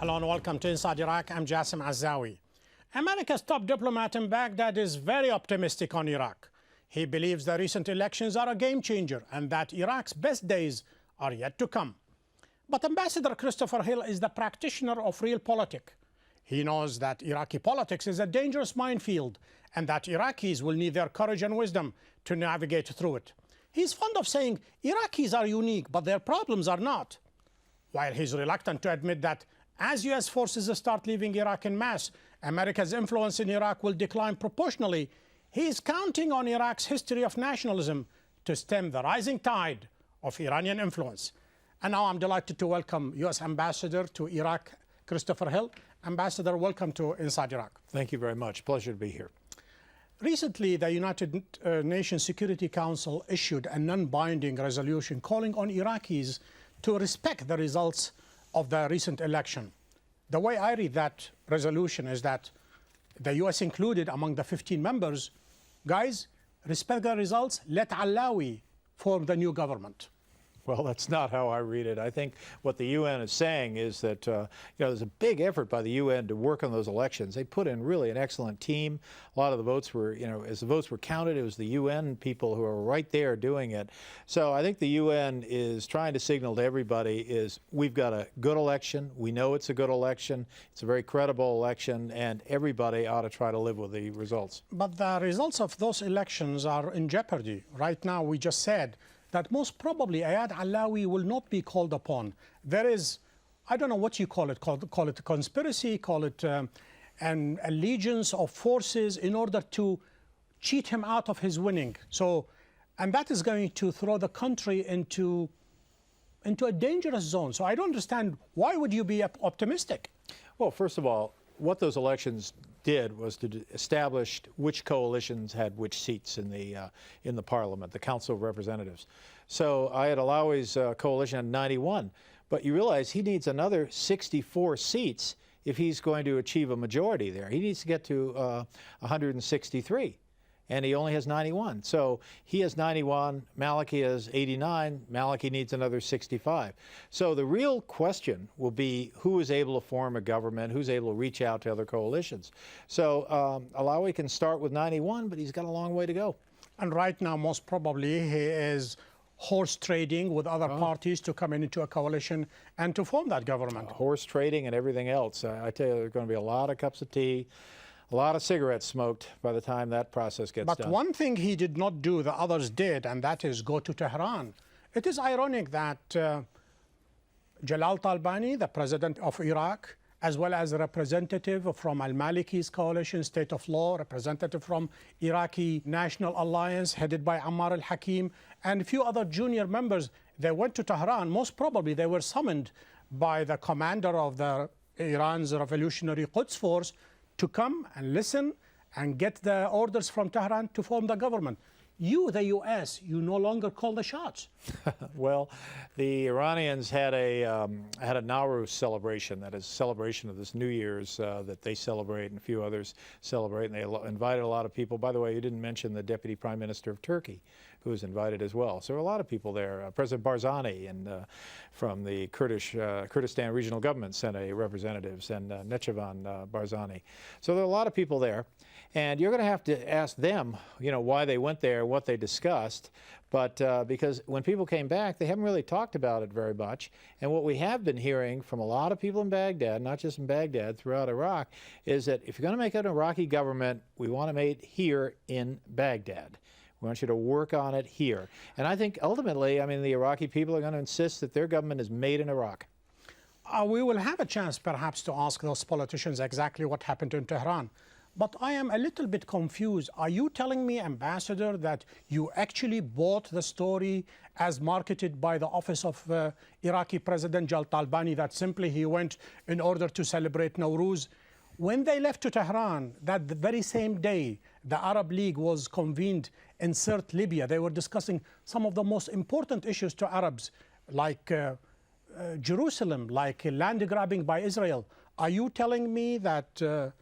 Hello and welcome to Inside Iraq. I'm Jassim Azzawi. America's top diplomat in Baghdad is very optimistic on Iraq. He believes the recent elections are a game changer and that Iraq's best days are yet to come. But Ambassador Christopher Hill is the practitioner of real politics. He knows that Iraqi politics is a dangerous minefield and that Iraqis will need their courage and wisdom to navigate through it. He's fond of saying Iraqis are unique, but their problems are not. While he's reluctant to admit that as U.S. forces start leaving Iraq en masse, America's influence in Iraq will decline proportionally, he is counting on Iraq's history of nationalism to stem the rising tide of Iranian influence. And now I'm delighted to welcome U.S. Ambassador to Iraq, Christopher Hill. Ambassador, welcome to Inside Iraq. Thank you very much. Pleasure to be here. Recently, the United Nations Security Council issued a non-binding resolution calling on Iraqis to respect the results of the recent election. The way I read that resolution is that the U.S. included among the 15 members, guys, respect the results, let Allawi form the new government. Well, that's not how I read it. I think what the UN is saying is that there's a big effort by the UN to work on those elections. They put in really an excellent team. A lot of the votes were, as the votes were counted, it was the UN people who are right there doing it. So I think the UN is trying to signal to everybody is we've got a good election. We know it's a good election. It's a very credible election, and everybody ought to try to live with the results. But the results of those elections are in jeopardy. Right now, we just said that most probably Ayad Allawi will not be called upon. There is, I don't know what you call it a conspiracy, call it an allegiance of forces in order to cheat him out of his winning. So, and that is going to throw the country into a dangerous zone. So I don't understand, why would you be optimistic? Well, first of all, what those elections did was to establish which coalitions had which seats in the parliament, the Council of Representatives. So Ayad Allawi's coalition had 91, but you realize he needs another 64 seats if he's going to achieve a majority there. He needs to get to 163. And he only has 91. So he has 91, Maliki has 89, Maliki needs another 65. So the real question will be who is able to form a government, who's able to reach out to other coalitions. So Allawi can start with 91, but he's got a long way to go. And right now, most probably, he is horse trading with other parties to come into a coalition and to form that government. Horse trading and everything else. I tell you, there are going to be a lot of cups of tea, a lot of cigarettes smoked by the time that process gets done. But one thing he did not do, the others did, and that is go to Tehran. It is ironic that Jalal Talbani, the president of Iraq, as well as a representative from al-Maliki's coalition, State of Law, representative from Iraqi National Alliance, headed by Ammar al-Hakim, and a few other junior members, they went to Tehran. Most probably they were summoned by the commander of Iran's Revolutionary Quds Force to come and listen and get the orders from Tehran to form the government. You, the U.S., you no longer call the shots. Well, the Iranians had a Nowruz celebration, that is a celebration of this New Year's that they celebrate and a few others celebrate, and they invited a lot of people. By the way, you didn't mention the Deputy Prime Minister of Turkey, who was invited as well. So there were a lot of people there. President Barzani and from the Kurdistan Regional Government sent representatives, and Nechevan Barzani. So there are a lot of people there. And you're going to have to ask them, why they went there, what they discussed. But because when people came back, they haven't really talked about it very much. And what we have been hearing from a lot of people in Baghdad, not just in Baghdad, throughout Iraq, is that if you're going to make an Iraqi government, we want to make it here in Baghdad. We want you to work on it here. And I think ultimately, the Iraqi people are going to insist that their government is made in Iraq. We will have a chance perhaps to ask those politicians exactly what happened in Tehran. But I am a little bit confused. Are you telling me, Ambassador, that you actually bought the story as marketed by the office of Iraqi President Jalal Talbani, that simply he went in order to celebrate Nowruz? When they left to Tehran, that the very same day, the Arab League was convened in Sirte, Libya. They were discussing some of the most important issues to Arabs, like Jerusalem, like land grabbing by Israel. Are you telling me that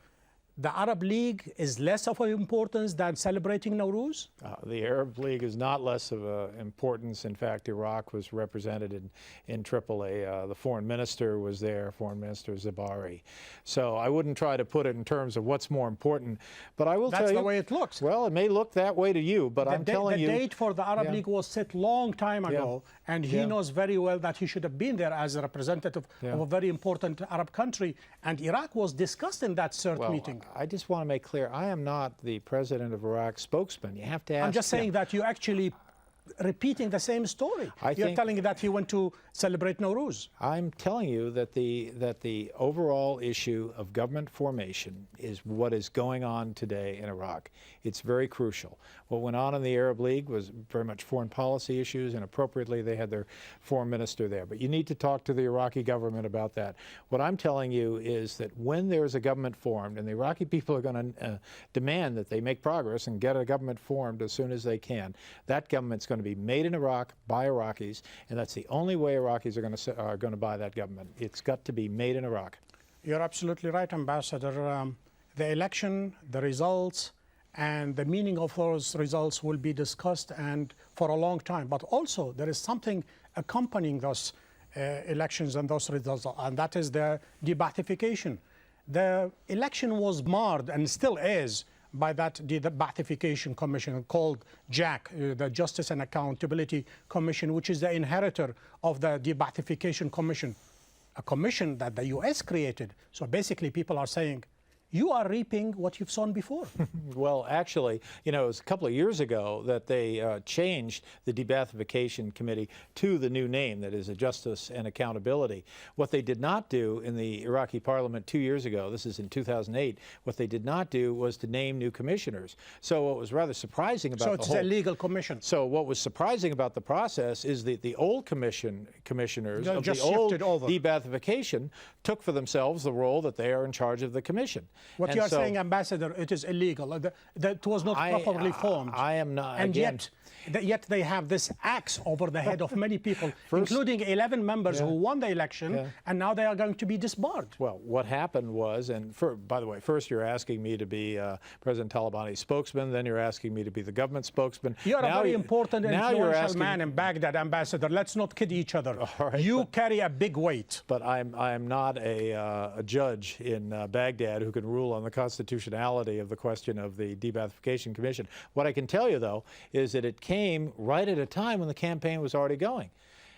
the Arab League is less of an importance than celebrating Nowruz? The Arab League is not less of importance. In fact, Iraq was represented in Tripoli. The foreign minister was there, Foreign Minister Zabari. So I wouldn't try to put it in terms of what's more important, but I will tell you— That's the way it looks. Well, it may look that way to you, but I'm telling you— The date for the Arab League was set long time ago, and he knows very well that he should have been there as a representative of a very important Arab country, and Iraq was discussed in that CERT meeting. I just want to make clear, I am not the president of Iraq's spokesman. You have to ask— I'm just saying that you're actually repeating the same story. You're telling that he went to celebrate Nowruz. I'm telling you that the overall issue of government formation is what is going on today in Iraq. It's very crucial. What went on in the Arab League was very much foreign policy issues, and appropriately they had their foreign minister there. But you need to talk to the Iraqi government about that. What I'm telling you is that when there's a government formed, and the Iraqi people are going to demand that they make progress and get a government formed as soon as they can, that government's going to be made in Iraq by Iraqis, and that's the only way Iraqis are going to buy that government. It's got to be made in Iraq. You're absolutely right, Ambassador. The election, the results, and the meaning of those results will be discussed and for a long time. But also there is something accompanying those elections and those results, and that is the de-Baathification. The election was marred, and still is, by that de-Baathification Commission called JAC, the Justice and Accountability Commission, which is the inheritor of the de-Baathification Commission, a commission that the US created. So basically people are saying, you are reaping what you've sown before. Well, actually, you know, it was a couple of years ago that they changed the De-Baathification Committee to the new name, that is, a Justice and Accountability. What they did not do in the Iraqi parliament 2 years ago, this is in 2008, what they did not do was to name new commissioners. So what was rather surprising about So it's a legal commission. So what was surprising about the process is that the old commissioners of the old De-Baathification took for themselves the role that they are in charge of the commission. What you are saying, Ambassador, it is illegal. That was not properly formed. I am not. And again, yet they have this axe over the head of many people, including 11 members who won the election, and now they are going to be disbarred. Well, what happened was, and by the way, first you're asking me to be President Talabani's spokesman, then you're asking me to be the government spokesman. You're a very important and influential man in Baghdad, Ambassador. Let's not kid each other. Right, you carry a big weight. But I'm not a judge in Baghdad who can rule on the constitutionality of the question of the De-Baathification Commission. What I can tell you, though, is that it came right at a time when the campaign was already going.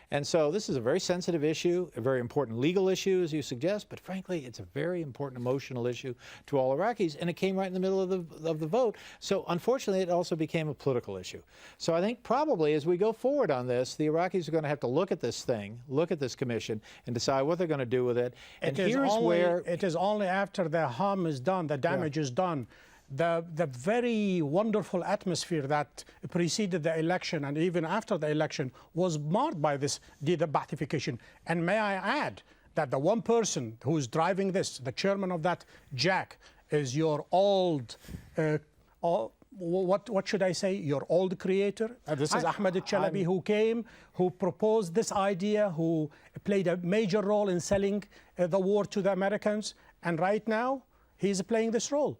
And so this is a very sensitive issue, a very important legal issue, as you suggest, but frankly, it's a very important emotional issue to all Iraqis, and it came right in the middle of the vote. So unfortunately, it also became a political issue. So I think probably as we go forward on this, the Iraqis are going to have to look at this thing, look at this commission, and decide what they're going to do with it. And It is only after the harm is done, the damage is done, the very wonderful atmosphere that preceded the election and even after the election was marred by this de-Baathification. And may I add that the one person who's driving this, the chairman of that JAC, is your old, what should I say, your old creator. This is Ahmed al-Chalabi, who came, who proposed this idea, who played a major role in selling the war to the Americans. And right now, he's playing this role.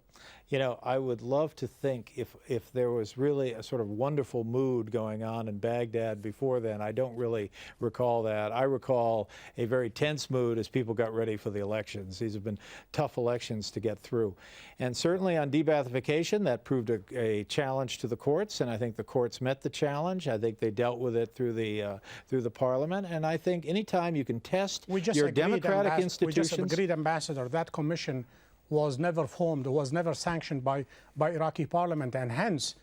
You know, I would love to think if there was really a sort of wonderful mood going on in Baghdad before then. I don't really recall that. I recall a very tense mood as people got ready for the elections. These have been tough elections to get through. And certainly on de-Baathification, that proved a challenge to the courts, and I think the courts met the challenge. I think they dealt with it through the parliament. And I think anytime you can test your democratic institutions— We just agreed, Ambassador, that commission was never formed, was never sanctioned by Iraqi parliament, and hence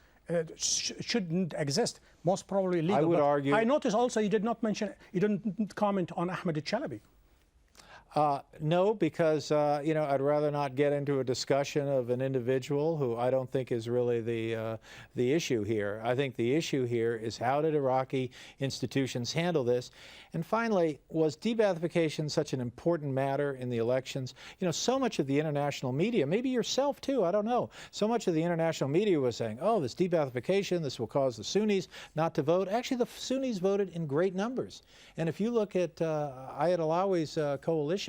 shouldn't exist. Most probably legal. I would argue— I notice also you didn't comment on Ahmed al-Chalabi. No, because you know, I'd rather not get into a discussion of an individual who I don't think is really the issue here. I think the issue here is how did Iraqi institutions handle this? And finally, was de-Baathification such an important matter in the elections? You know, so much of the international media, maybe yourself too, I don't know, so much of the international media was saying, oh, this de-Baathification, this will cause the Sunnis not to vote. Actually, the Sunnis voted in great numbers. And if you look at Ayat Alawi's coalition,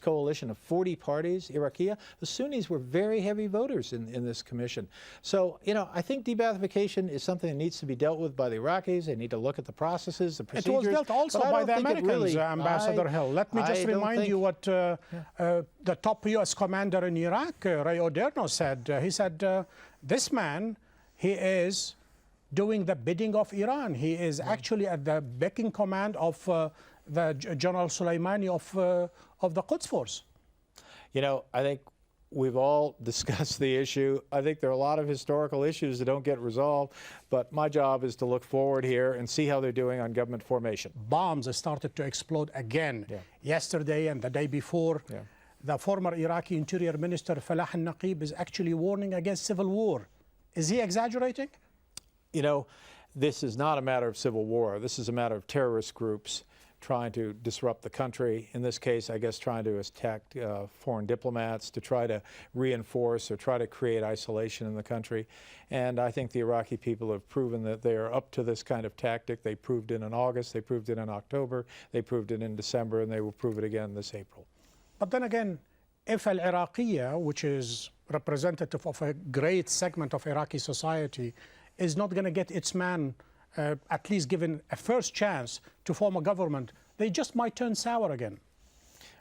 coalition of 40 parties, Iraqiyya. The Sunnis were very heavy voters in this commission. So, you know, I think de-Baathification is something that needs to be dealt with by the Iraqis. They need to look at the processes, the procedures. It was dealt also by the Americans, Ambassador Hill. Let me just remind you what the top U.S. commander in Iraq, Ray Odierno, said. He said, this man, he is doing the bidding of Iran. He is actually at the beck and command of the General Soleimani of the Quds Force. You know, I think we've all discussed the issue. I think there are a lot of historical issues that don't get resolved, but my job is to look forward here and see how they're doing on government formation. Bombs started to explode again yesterday and the day before. The former Iraqi Interior Minister Falah al-Naqib is actually warning against civil war. Is he exaggerating? You know, this is not a matter of civil war. This is a matter of terrorist groups trying to disrupt the country. In this case, I guess trying to attack foreign diplomats, to try to reinforce or try to create isolation in the country. And I think the Iraqi people have proven that they are up to this kind of tactic. They proved it in August, they proved it in October, they proved it in December, and they will prove it again this April. But then again, if Al-Iraqiyya, which is representative of a great segment of Iraqi society, is not going to get its man at least given a first chance to form a government, they just might turn sour again.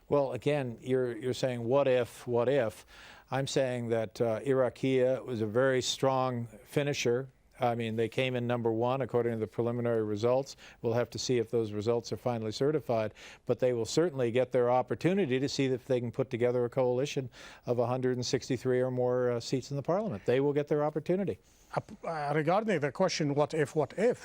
Well, again, you're saying what if, what if. I'm saying that Iraqiyya was a very strong finisher. I mean, they came in #1 according to the preliminary results. We'll have to see if those results are finally certified, but they will certainly get their opportunity to see if they can put together a coalition of 163 or more seats in the parliament. They will get their opportunity. Regarding the question, what if,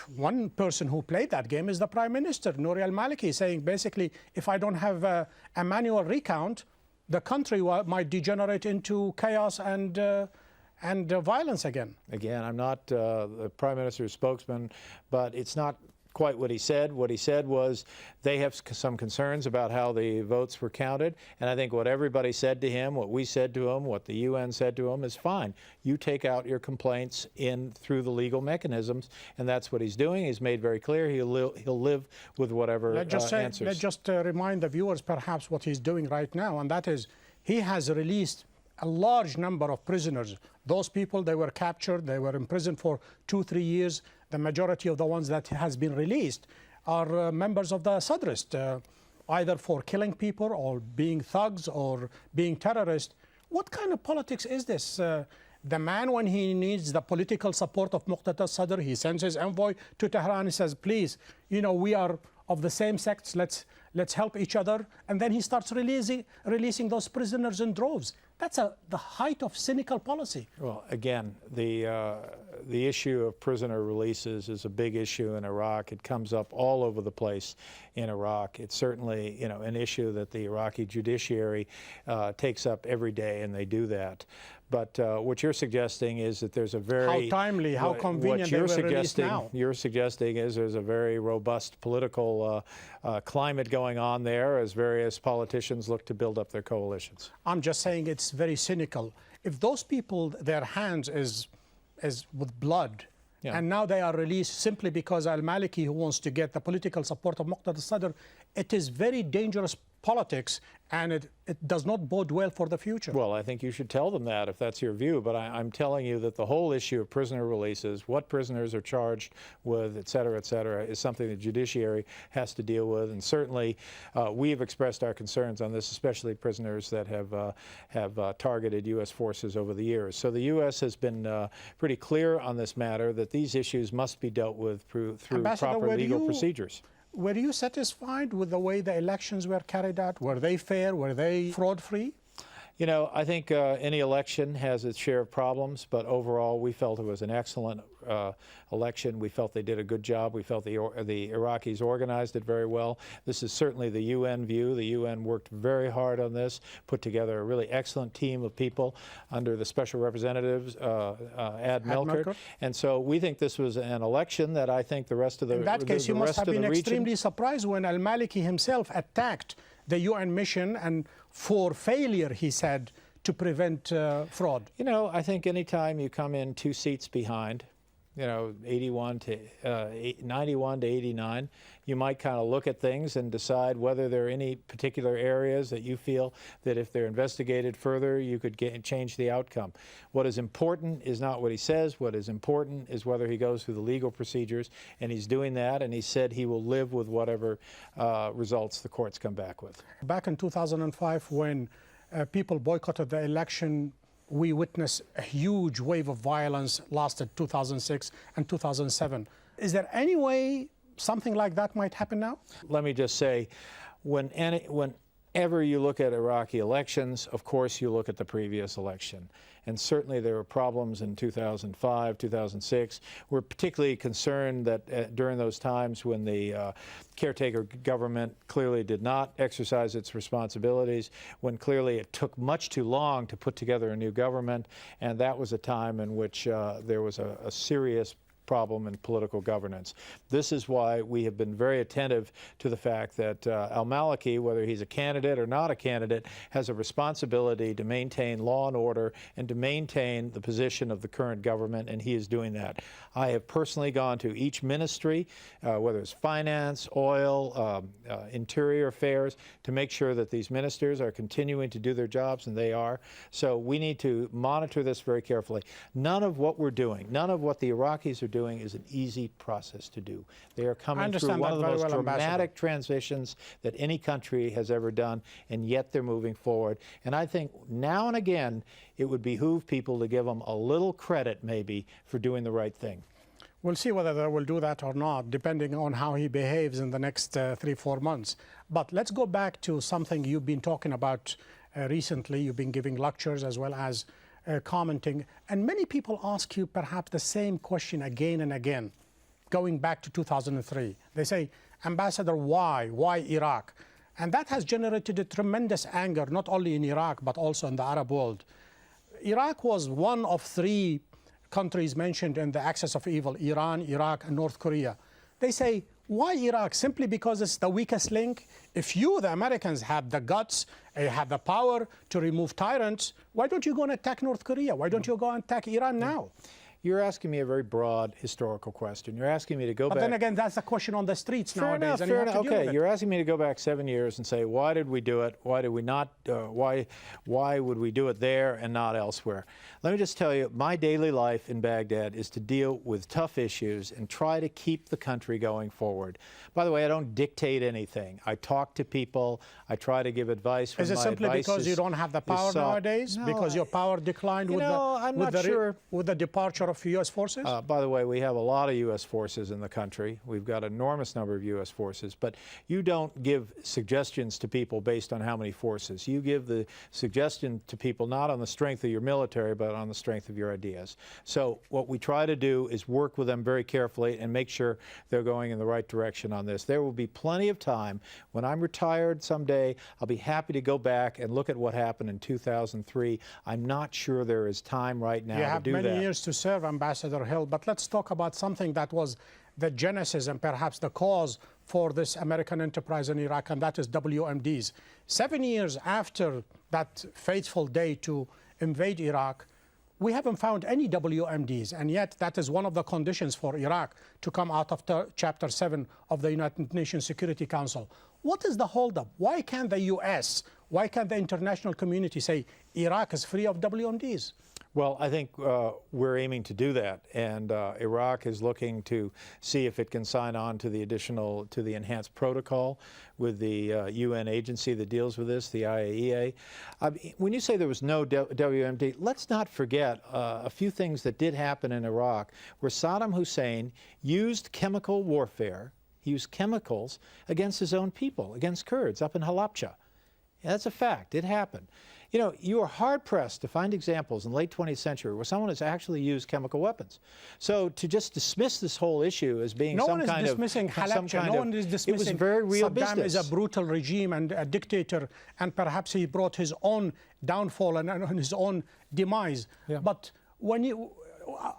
one person who played that game is the Prime Minister, Nouri al-Maliki, saying basically, if I don't have a manual recount, the country might degenerate into chaos and violence again. Again, I'm not the Prime Minister's spokesman, but it's not quite what he said. What he said was they have some concerns about how the votes were counted, and I think what everybody said to him, what we said to him, what the UN said to him is fine. You take out your complaints through the legal mechanisms, and that's what he's doing. He's made very clear he'll live with whatever answers. Let's just remind the viewers perhaps what he's doing right now, and that is he has released a large number of prisoners. Those people, they were captured, they were imprisoned for 2-3 years. The majority of the ones that has been released are members of the Sadrist, either for killing people or being thugs or being terrorists. What kind of politics is this? The man, when he needs the political support of Muqtada Sadr, he sends his envoy to Tehran and says, please, you know, we are of the same sects, let's help each other. And then he starts releasing those prisoners in droves. That's the height of cynical policy. Well, again, the issue of prisoner releases is a big issue in Iraq. It comes up all over the place in Iraq. It's certainly, you know, an issue that the Iraqi judiciary takes up every day, and they do that. But what you're suggesting is that there's a very... How timely, how convenient they were released now. You're suggesting is there's a very robust political climate going on there as various politicians look to build up their coalitions. I'm just saying it's very cynical. If those people, their hands is with blood, and now they are released simply because al-Maliki, who wants to get the political support of Muqtada Sadr, it is very dangerous politics, and it does not bode well for the future. Well, I think you should tell them that if that's your view, but I'm telling you that the whole issue of prisoner releases, what prisoners are charged with, et cetera, is something the judiciary has to deal with, and certainly we've expressed our concerns on this, especially prisoners that have targeted U.S. forces over the years. So the U.S. has been pretty clear on this matter that these issues must be dealt with through proper legal procedures. Were you satisfied with the way the elections were carried out? Were they fair? Were they fraud-free? You know, I think any election has its share of problems, but overall we felt it was an excellent election. We felt they did a good job. We felt the Iraqis organized it very well. This is certainly the UN view. The UN worked very hard on this, put together a really excellent team of people under the special representatives, Ad Melkert. And so we think this was an election that I think the rest of the region... In that case, you must have been extremely surprised when al-Maliki himself attacked the UN mission, and for failure, he said, to prevent fraud. You know, I think any time you come in 2 seats behind, 91 to 89, you might kind of look at things and decide whether there are any particular areas that you feel that if they're investigated further, you could change the outcome. What is important is not what he says. What is important is whether he goes through the legal procedures, and he's doing that, and he said he will live with whatever results the courts come back with. Back in 2005, when people boycotted the election, we witnessed a huge wave of violence lasted 2006 and 2007. Is there any way something like that might happen now? Let me just say, whenever you look at Iraqi elections, of course you look at the previous election. And certainly there were problems in 2005, 2006. We're particularly concerned that during those times when the caretaker government clearly did not exercise its responsibilities, when clearly it took much too long to put together a new government, and that was a time in which there was a serious problem in political governance. This is why we have been very attentive to the fact that al-Maliki, whether he's a candidate or not a candidate, has a responsibility to maintain law and order and to maintain the position of the current government, and he is doing that. I have personally gone to each ministry, whether it's finance, oil, interior affairs, to make sure that these ministers are continuing to do their jobs, and they are. So we need to monitor this very carefully. None of what we're doing, none of what the Iraqis are doing is an easy process to do. They are coming through one of the most dramatic transitions that any country has ever done, and yet they're moving forward. And I think now and again, it would behoove people to give them a little credit, maybe, for doing the right thing. We'll see whether they will do that or not, depending on how he behaves in the next 3-4 months. But let's go back to something you've been talking about recently. You've been giving lectures as well as commenting, and many people ask you perhaps the same question again and again, going back to 2003. They say, Ambassador, why Iraq? And that has generated a tremendous anger, not only in Iraq, but also in the Arab world. Iraq was one of 3 countries mentioned in the axis of evil: Iran, Iraq, and North Korea. They say, why Iraq? Simply because it's the weakest link? If you, the Americans, have the guts, have the power to remove tyrants, why don't you go and attack North Korea? Why don't you go and attack Iran now? You're asking me a very broad historical question. You're asking me to go back. But then again, that's the question on the streets nowadays. Fair enough. Okay, you're asking me to go back 7 years and say, why did we do it? Why did we not? Why would we do it there and not elsewhere? Let me just tell you, my daily life in Baghdad is to deal with tough issues and try to keep the country going forward. By the way, I don't dictate anything. I talk to people. I try to give advice. Is it simply because you don't have the power nowadays? No, because your power declined with the departure of U.S. forces? By the way, we have a lot of U.S. forces in the country. We've got an enormous number of U.S. forces. But you don't give suggestions to people based on how many forces. You give the suggestion to people not on the strength of your military, but on the strength of your ideas. So what we try to do is work with them very carefully and make sure they're going in the right direction on this. There will be plenty of time. When I'm retired someday, I'll be happy to go back and look at what happened in 2003. I'm not sure there is time right now to do that. You have many years to serve, Ambassador Hill, but let's talk about something that was the genesis and perhaps the cause for this American enterprise in Iraq, and that is WMDs. 7 years after that fateful day to invade Iraq, we haven't found any WMDs, and yet that is one of the conditions for Iraq to come out of Chapter 7 of the United Nations Security Council. What is the holdup? Why can't the U.S., why can't the international community say Iraq is free of WMDs? Well, I think we're aiming to do that, and Iraq is looking to see if it can sign on to the enhanced protocol with the UN agency that deals with this, the IAEA. When you say there was no WMD, let's not forget a few things that did happen in Iraq, where Saddam Hussein used chemical warfare. He used chemicals against his own people, against Kurds up in Halabja. Yeah, that's a fact. It happened. You know, you are hard-pressed to find examples in the late 20th century where someone has actually used chemical weapons. So to just dismiss this whole issue as being some kind of... No one is dismissing Halabja. No one is dismissing it was very real Saddam business. is a brutal regime and a dictator, and perhaps he brought his own downfall and his own demise. Yeah. But when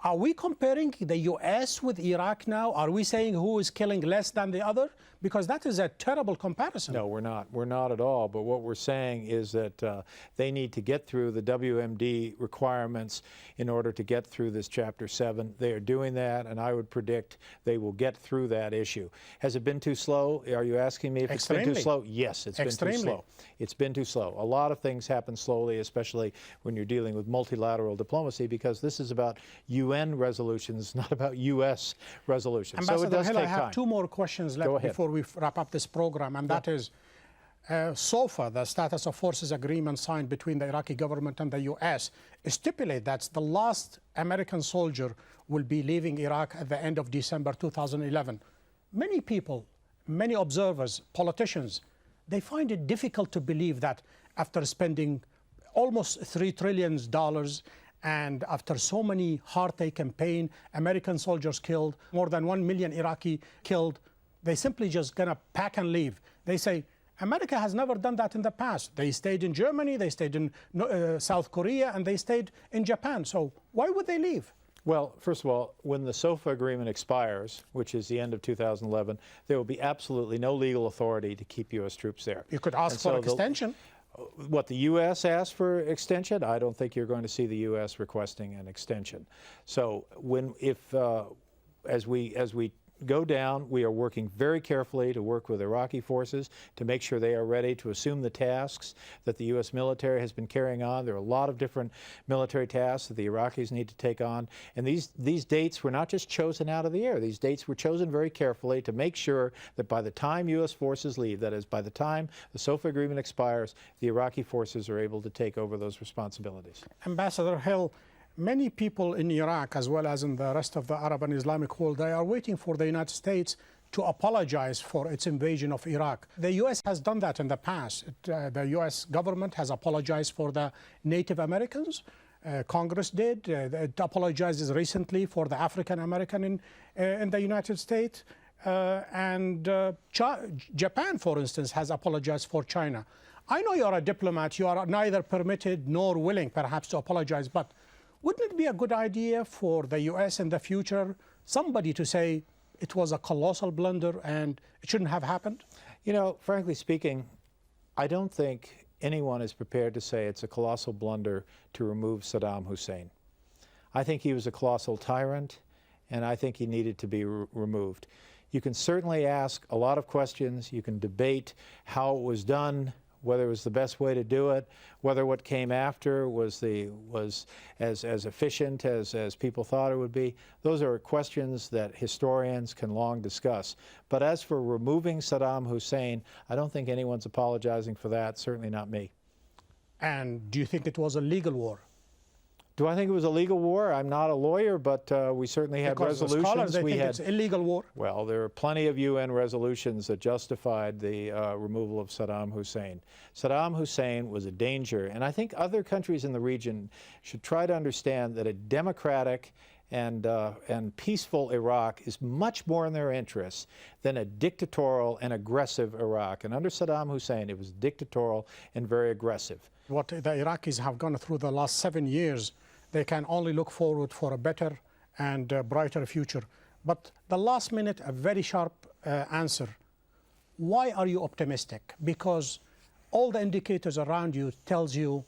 are we comparing the U.S. with Iraq now? Are we saying who is killing less than the other? Because that is a terrible comparison. No, we're not. We're not at all. But what we're saying is that they need to get through the WMD requirements in order to get through this Chapter 7. They are doing that, and I would predict they will get through that issue. Has it been too slow? Are you asking me if it's been too slow? Yes, it's been too slow. It's been too slow. A lot of things happen slowly, especially when you're dealing with multilateral diplomacy, because this is about UN resolutions, not about U.S. resolutions. Ambassador so it does Hill, take I have time. 2 more questions left before we wrap up this program, and that is SOFA, the Status of Forces Agreement signed between the Iraqi government and the U.S., stipulate that the last American soldier will be leaving Iraq at the end of December 2011. Many people, many observers, politicians, they find it difficult to believe that after spending almost $3 trillion and after so many heartache and pain, American soldiers killed, more than 1 million Iraqi killed, they simply just gonna pack and leave. They say, America has never done that in the past. They stayed in Germany, they stayed in South Korea, and they stayed in Japan. So why would they leave? Well, first of all, when the SOFA agreement expires, which is the end of 2011, there will be absolutely no legal authority to keep U.S. troops there. You could ask for extension. What the U.S. asked for extension, I don't think you're going to see the U.S. requesting an extension. So as we go down, we are working very carefully to work with Iraqi forces to make sure they are ready to assume the tasks that the U.S. military has been carrying on. There are a lot of different military tasks that the Iraqis need to take on. And these dates were not just chosen out of the air. These dates were chosen very carefully to make sure that by the time U.S. forces leave, that is, by the time the SOFA agreement expires, the Iraqi forces are able to take over those responsibilities. Ambassador Hill, many people in Iraq, as well as in the rest of the Arab and Islamic world, they are waiting for the United States to apologize for its invasion of Iraq. The U.S. has done that in the past. The U.S. government has apologized for the Native Americans. Congress did. It apologizes recently for the African American in the United States. Japan, for instance, has apologized for China. I know you're a diplomat. You are neither permitted nor willing, perhaps, to apologize. But wouldn't it be a good idea for the U.S. in the future, somebody to say it was a colossal blunder and it shouldn't have happened? You know, frankly speaking, I don't think anyone is prepared to say it's a colossal blunder to remove Saddam Hussein. I think he was a colossal tyrant, and I think he needed to be removed. You can certainly ask a lot of questions. You can debate how it was done, whether it was the best way to do it, whether what came after was as efficient as people thought it would be. Those are questions that historians can long discuss. But as for removing Saddam Hussein, I don't think anyone's apologizing for that, certainly not me. And do you think it was a legal war? Do I think it was a legal war? I'm not a lawyer, but we certainly had resolutions. The scholars, they think it's illegal war. Well, there are plenty of UN resolutions that justified the removal of Saddam Hussein. Saddam Hussein was a danger, and I think other countries in the region should try to understand that a democratic and peaceful Iraq is much more in their interests than a dictatorial and aggressive Iraq. And under Saddam Hussein, it was dictatorial and very aggressive. What the Iraqis have gone through the last 7 years, they can only look forward for a better and brighter future. But the last minute, a very sharp answer. Why are you optimistic? Because all the indicators around you tells you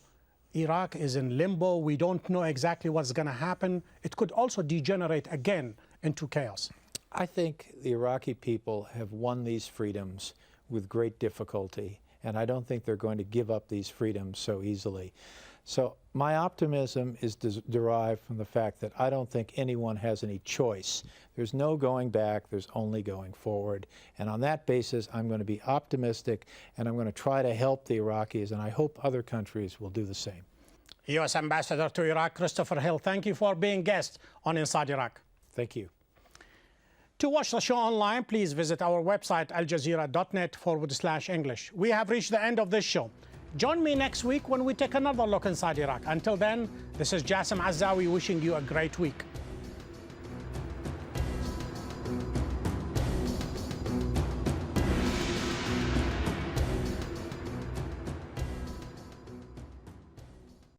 Iraq is in limbo. We don't know exactly what's going to happen. It could also degenerate again into chaos. I think the Iraqi people have won these freedoms with great difficulty, and I don't think they're going to give up these freedoms so easily. So my optimism is derived from the fact that I don't think anyone has any choice. There's no going back, there's only going forward. And on that basis, I'm going to be optimistic, and I'm going to try to help the Iraqis, and I hope other countries will do the same. U.S. Ambassador to Iraq, Christopher Hill, thank you for being guest on Inside Iraq. Thank you. To watch the show online, please visit our website, aljazeera.net/English. We have reached the end of this show. Join me next week when we take another look inside Iraq. Until then, this is Jasim Azzawi wishing you a great week.